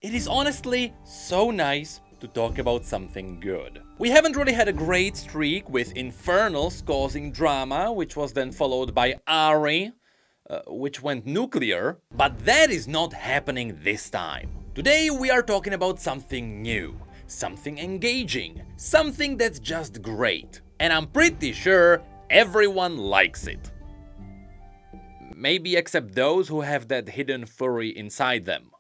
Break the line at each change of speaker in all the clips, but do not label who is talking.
It is honestly so nice to talk about something good. We haven't really had a great streak with Infernals causing drama, which was then followed by Ari, which went nuclear, but that is not happening this time. Today we are talking about something new, something engaging, something that's just great, and I'm pretty sure everyone likes it. Maybe except those who have that hidden furry inside them.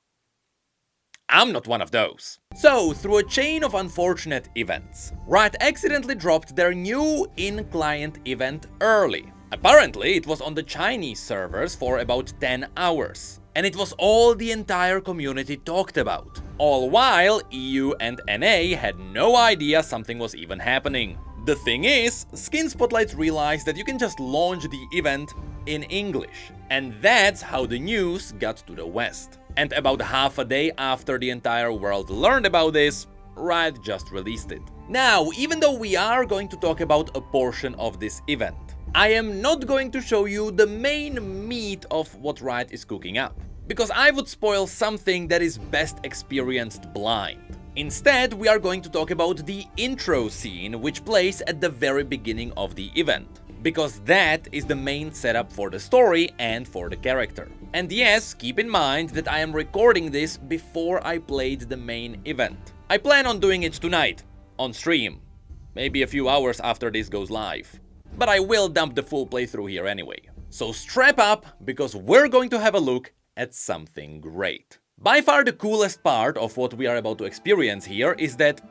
I'm not one of those. So, through a chain of unfortunate events, Riot accidentally dropped their new in-client event early. Apparently, it was on the Chinese servers for about 10 hours. And it was all the entire community talked about. All while EU and NA had no idea something was even happening. The thing is, Skin Spotlight realized that you can just launch the event in English. And that's how the news got to the West. And about half a day after the entire world learned about this, Riot just released it. Now, even though we are going to talk about a portion of this event, I am not going to show you the main meat of what Riot is cooking up, because I would spoil something that is best experienced blind. Instead, we are going to talk about the intro scene, which plays at the very beginning of the event, because that is the main setup for the story and for the character. And yes, keep in mind that I am recording this before I played the main event. I plan on doing it tonight, on stream, maybe a few hours after this goes live. But I will dump the full playthrough here anyway. So strap up, because we're going to have a look at something great. By far the coolest part of what we are about to experience here is that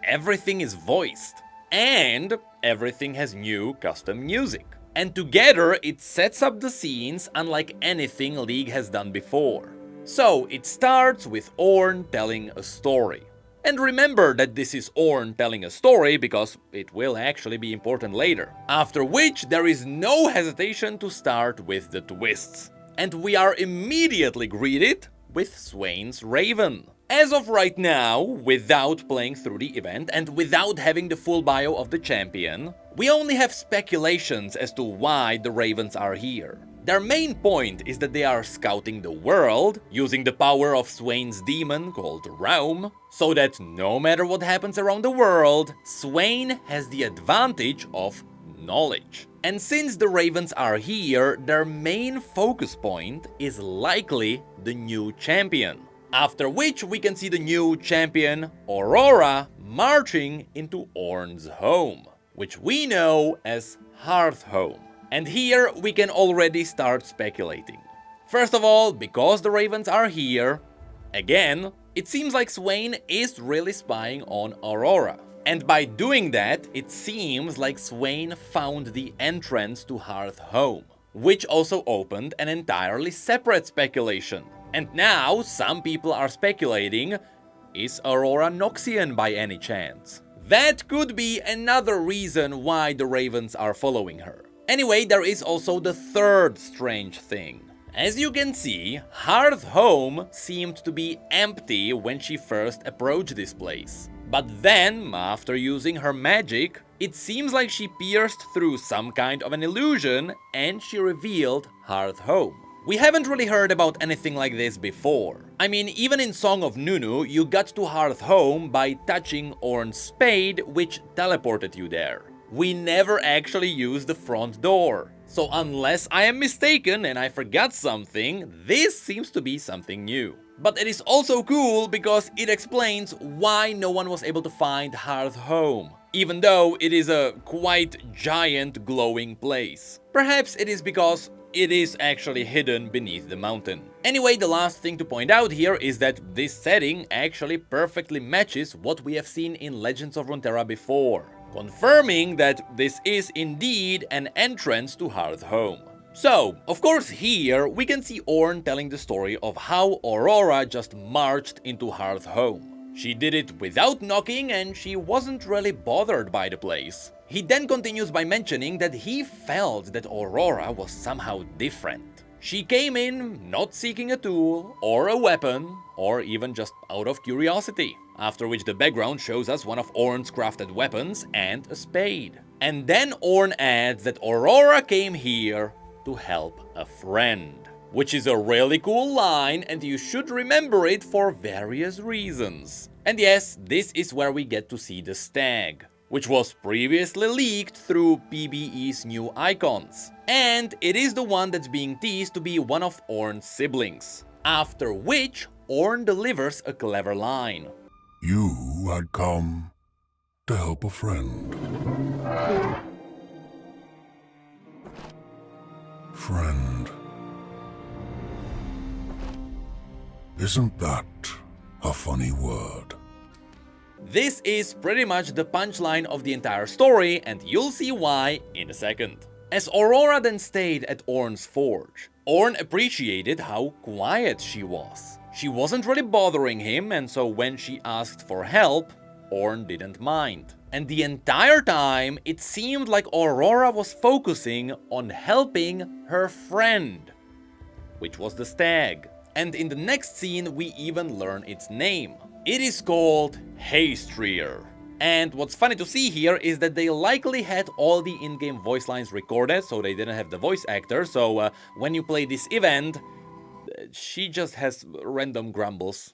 everything is voiced. And everything has new custom music. And together it sets up the scenes unlike anything League has done before. So it starts with Ornn telling a story. And remember that this is Ornn telling a story because it will actually be important later. After which there is no hesitation to start with the twists. And we are immediately greeted with Swain's Raven. As of right now, without playing through the event and without having the full bio of the champion, we only have speculations as to why the Ravens are here. Their main point is that they are scouting the world, using the power of Swain's demon called Realm, so that no matter what happens around the world, Swain has the advantage of knowledge. And since the Ravens are here, their main focus point is likely the new champion. After which we can see the new champion, Aurora, marching into Ornn's home, which we know as Hearth-Home. And here we can already start speculating. First of all, because the Ravens are here, again, it seems like Swain is really spying on Aurora. And by doing that, it seems like Swain found the entrance to Hearth-Home, which also opened an entirely separate speculation. And now, some people are speculating, is Aurora Noxian by any chance? That could be another reason why the Ravens are following her. Anyway, there is also the third strange thing. As you can see, Hearth-Home seemed to be empty when she first approached this place. But then, after using her magic, it seems like she pierced through some kind of an illusion and she revealed Hearth-Home. We haven't really heard about anything like this before. I mean, even in Song of Nunu, you got to Hearth-Home by touching Ornn's spade, which teleported you there. We never actually used the front door. So unless I am mistaken and I forgot something, this seems to be something new. But it is also cool because it explains why no one was able to find Hearth-Home, even though it is a quite giant glowing place. Perhaps it is because it is actually hidden beneath the mountain. Anyway, the last thing to point out here is that this setting actually perfectly matches what we have seen in Legends of Runeterra before, confirming that this is indeed an entrance to Hearth-Home. So, of course here we can see Ornn telling the story of how Aurora just marched into Hearth-Home. She did it without knocking and she wasn't really bothered by the place. He then continues by mentioning that he felt that Aurora was somehow different. She came in not seeking a tool or a weapon or even just out of curiosity. After which the background shows us one of Ornn's crafted weapons and a spade. And then Ornn adds that Aurora came here to help a friend. which is a really cool line and you should remember it for various reasons. And yes, this is where we get to see the stag, which was previously leaked through PBE's new icons. And it is the one that's being teased to be one of Ornn's siblings. After which, Ornn delivers a clever line.
You had come to help a friend. Friend. Isn't that a funny word?
This is pretty much the punchline of the entire story, and you'll see why in a second. As Aurora then stayed at Ornn's forge, Ornn appreciated how quiet she was. She wasn't really bothering him, and so when she asked for help, Ornn didn't mind. And the entire time, it seemed like Aurora was focusing on helping her friend, which was the stag. And in the next scene, we even learn its name. It is called Haestyr. And what's funny to see here is that they likely had all the in-game voice lines recorded, so they didn't have the voice actor, so when you play this event, she just has random grumbles.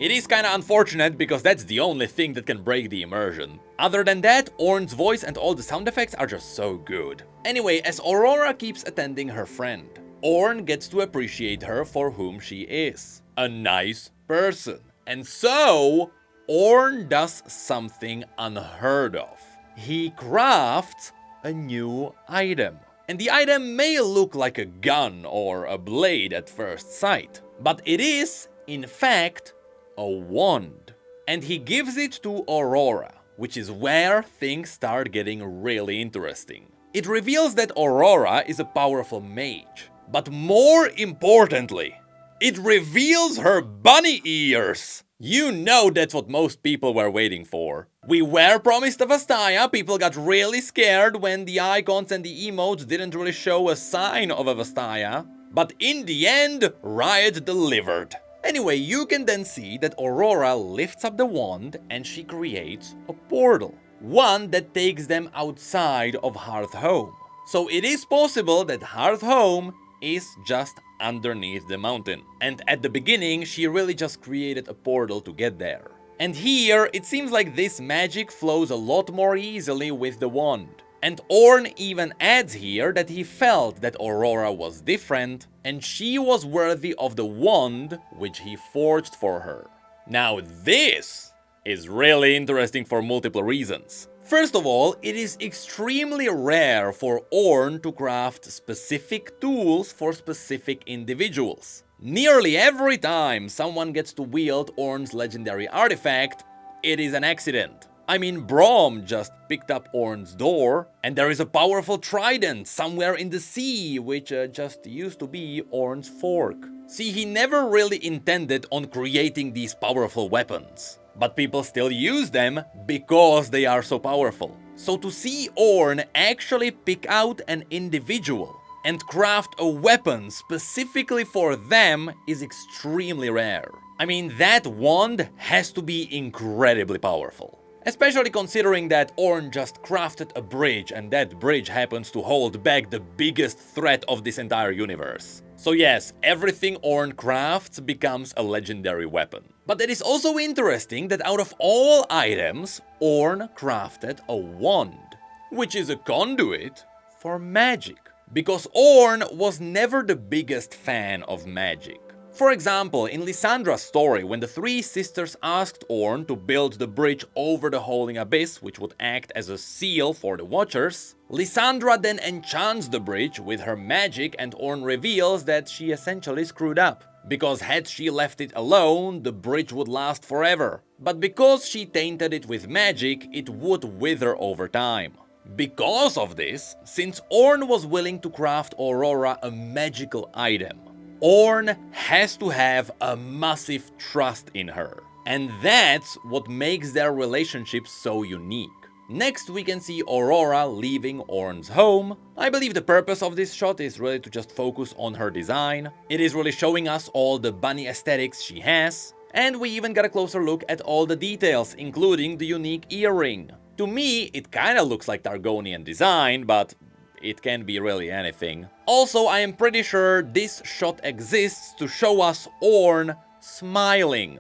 It is kinda unfortunate because that's the only thing that can break the immersion. Other than that, Ornn's voice and all the sound effects are just so good. Anyway, as Aurora keeps attending her friend, Ornn gets to appreciate her for whom she is. A nice person. And so, Ornn does something unheard of. He crafts a new item. And the item may look like a gun or a blade at first sight, but it is, in fact, a wand. And he gives it to Aurora, which is where things start getting really interesting. It reveals that Aurora is a powerful mage, but more importantly, it reveals her bunny ears! You know that's what most people were waiting for. We were promised a Haestyr, people got really scared when the icons and the emotes didn't really show a sign of a Haestyr, but in the end, Riot delivered. Anyway, you can then see that Aurora lifts up the wand and she creates a portal. One that takes them outside of Hearth-Home. So it is possible that Hearth-Home is just underneath the mountain. And at the beginning, she really just created a portal to get there. And here, it seems like this magic flows a lot more easily with the wand. And Ornn even adds here that he felt that Aurora was different and she was worthy of the wand which he forged for her. Now this is really interesting for multiple reasons. First of all, it is extremely rare for Ornn to craft specific tools for specific individuals. Nearly every time someone gets to wield Ornn's legendary artifact, it is an accident. I mean, Braum just picked up Ornn's door, and there is a powerful trident somewhere in the sea, which just used to be Ornn's fork. See, he never really intended on creating these powerful weapons. But people still use them because they are so powerful. So to see Ornn actually pick out an individual and craft a weapon specifically for them is extremely rare. I mean, that wand has to be incredibly powerful. Especially considering that Ornn just crafted a bridge and that bridge happens to hold back the biggest threat of this entire universe. So yes, everything Ornn crafts becomes a legendary weapon. But it is also interesting that out of all items, Ornn crafted a wand, which is a conduit for magic. Because Ornn was never the biggest fan of magic. For example, in Lysandra's story, when the three sisters asked Ornn to build the bridge over the Holding Abyss, which would act as a seal for the Watchers, Lysandra then enchants the bridge with her magic and Ornn reveals that she essentially screwed up. Because had she left it alone, the bridge would last forever. But because she tainted it with magic, it would wither over time. Because of this, since Ornn was willing to craft Aurora a magical item, Ornn has to have a massive trust in her. And that's what makes their relationship so unique. Next we can see Aurora leaving Ornn's home. I believe the purpose of this shot is really to just focus on her design. It is really showing us all the bunny aesthetics she has. And we even got a closer look at all the details, including the unique earring. To me, it kinda looks like Targonian design, but it can be really anything. Also, I am pretty sure this shot exists to show us Ornn smiling.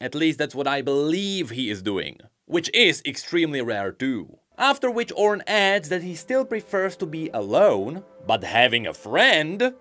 At least that's what I believe he is doing, which is extremely rare too. After which Ornn adds that he still prefers to be alone, but having a friend?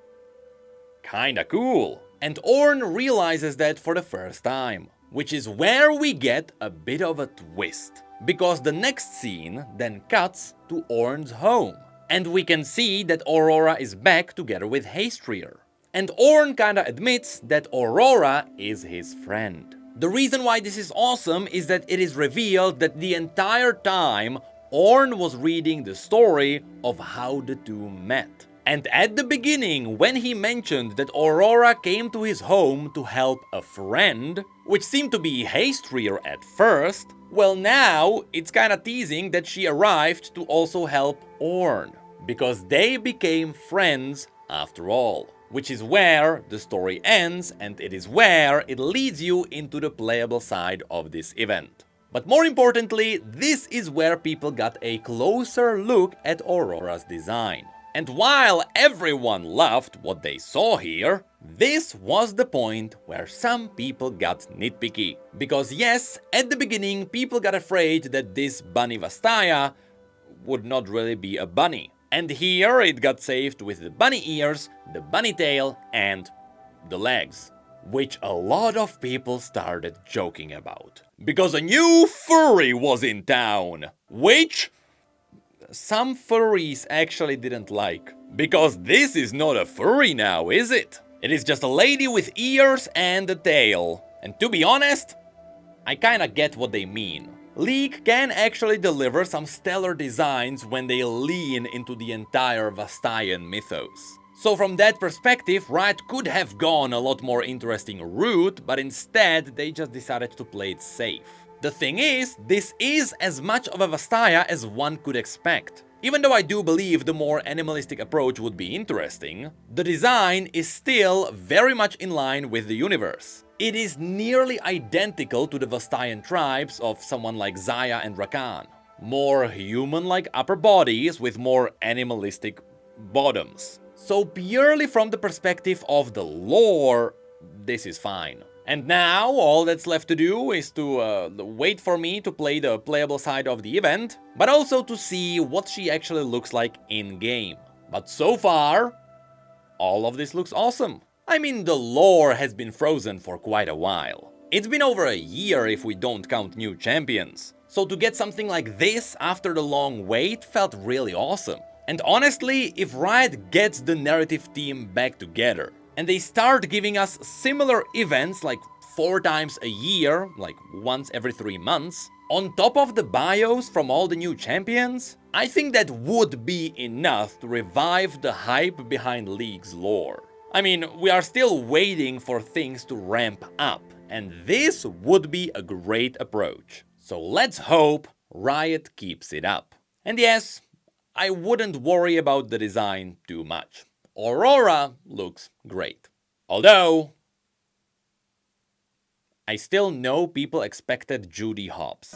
Kinda cool. And Ornn realizes that for the first time, which is where we get a bit of a twist. Because the next scene then cuts to Ornn's home. And we can see that Aurora is back together with Haestyr. And Ornn kinda admits that Aurora is his friend. The reason why this is awesome is that it is revealed that the entire time Ornn was reading the story of how the two met. And at the beginning, when he mentioned that Aurora came to his home to help a friend, which seemed to be Haestyr at first, well now it's kinda teasing that she arrived to also help Ornn, because they became friends after all. Which is where the story ends, and it is where it leads you into the playable side of this event. But more importantly, this is where people got a closer look at Aurora's design. And while everyone loved what they saw here, this was the point where some people got nitpicky. Because yes, at the beginning people got afraid that this bunny Haestyr would not really be a bunny. And here it got saved with the bunny ears, the bunny tail, and the legs. Which a lot of people started joking about. Because a new furry was in town. Which some furries actually didn't like. Because this is not a furry now, is it? It is just a lady with ears and a tail. And to be honest, I kinda get what they mean. League can actually deliver some stellar designs when they lean into the entire Hastyan mythos. So from that perspective, Riot could have gone a lot more interesting route, but instead they just decided to play it safe. The thing is, this is as much of a Haestyr as one could expect. Even though I do believe the more animalistic approach would be interesting, the design is still very much in line with the universe. It is nearly identical to the Hastyan tribes of someone like Xayah and Rakan. More human-like upper bodies with more animalistic bottoms. So purely from the perspective of the lore, this is fine. And now all that's left to do is to wait for me to play the playable side of the event, but also to see what she actually looks like in-game. But so far, all of this looks awesome. I mean, the lore has been frozen for quite a while. It's been over a year if we don't count new champions. So to get something like this after the long wait felt really awesome. And honestly, if Riot gets the narrative team back together, and they start giving us similar events like 4 times a year, like once every 3 months, on top of the bios from all the new champions, I think that would be enough to revive the hype behind League's lore. I mean, we are still waiting for things to ramp up, and this would be a great approach. So let's hope Riot keeps it up. And yes, I wouldn't worry about the design too much. Aurora looks great. Although, I still know people expected Judy Hopps.